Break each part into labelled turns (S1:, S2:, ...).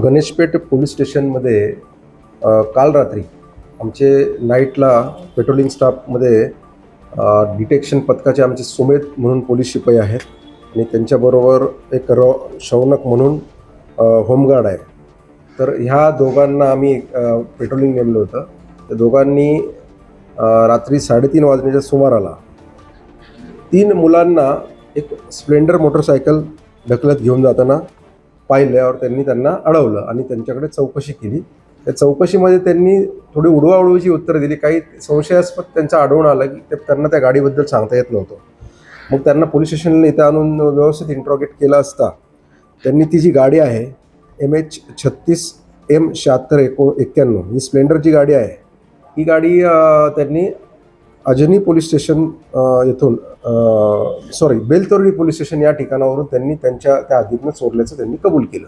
S1: Ganeshpeth police स्टेशनमध्ये काल रात्री आमचे नाईटला पेट्रोलिंग स्टाफमध्ये डिटेक्शन पथकाचे आमचे सुमेध म्हणून पोलीस शिपाई आहेत आणि त्यांच्याबरोबर एक शौनक म्हणून होमगार्ड आहे. तर ह्या दोघांना आम्ही पेट्रोलिंग नेमलं होतं. त्या दोघांनी रात्री 3:30 वाजण्याच्या सुमाराला 3 मुलांना एक स्प्लेंडर मोटरसायकल ढकलत घेऊन जाताना पाहिल्यावर त्यांना अडवलं आणि त्यांच्याकडे चौकशी केली. त्या चौकशीमध्ये त्यांनी थोडी उडवाउडवीची उत्तरं दिली. काही संशयास्पद त्यांचं आढळून आलं की त्यांना त्या गाडीबद्दल सांगता येत नव्हतं. मग त्यांना पोलीस स्टेशनला इथं आणून व्यवस्थित इंट्रॉगेट केलं असता त्यांनी ती जी गाडी आहे MH36M7691 ही स्प्लेंडरची गाडी आहे. ही गाडी त्यांनी अजनी पोलीस स्टेशन येथून बेलतोरडी पोलीस स्टेशन या ठिकाणावरून त्यांनी त्या हद्दीतनं चोरल्याचं त्यांनी कबूल केलं.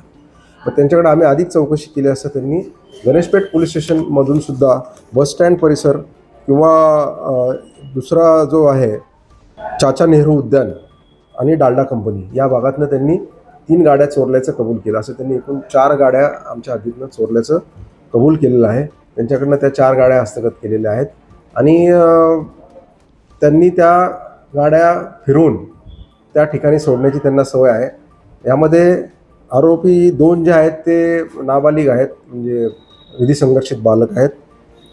S1: मग त्यांच्याकडे आम्ही आधीच चौकशी केली असता त्यांनी गणेशपेठ पोलीस स्टेशनमधून सुद्धा बसस्टँड परिसर किंवा दुसरा जो आहे चाचा नेहरू उद्यान आणि डालडा कंपनी या भागातनं त्यांनी 3 गाड्या चोरल्याचं कबूल केलं. असं त्यांनी एकूण 4 गाड्या आमच्या हद्दीतनं चोरल्याचं कबूल केलेलं आहे. त्यांच्याकडनं त्या 4 गाड्या हस्तगत केलेल्या आहेत आणि त्यांनी त्या गाड्या फिरवून त्या ठिकाणी सोडण्याची त्यांना सवय आहे. यामध्ये आरोपी 2 जे आहेत ते नाबालिग आहेत, म्हणजे विधी संघर्षित बालक आहेत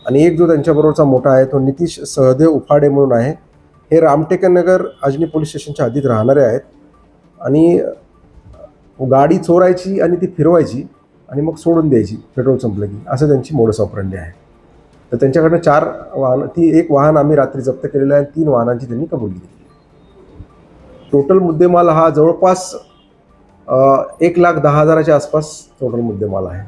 S1: आणि एक जो त्यांच्याबरोबरचा मोठा आहे तो नितीश सहदेव उफाडे म्हणून आहे. हे रामटेकनगर अजनी पोलीस स्टेशनच्या हद्दीत राहणारे आहेत आणि गाडी चोरायची आणि ती फिरवायची आणि मग सोडून द्यायची पेट्रोल संपलं की, असं त्यांची मोडस ऑपरंडी आहे. तर त्यांच्याकडनं 4 वाहन, एक वाहन आम्ही रात्री जप्त केलेलं आहे. 3 वाहनांची त्यांनी कबुली दिली. टोटल मुद्देमाल हा जवळपास 1,10,000च्या आसपास टोटल मुद्देमाल आहे.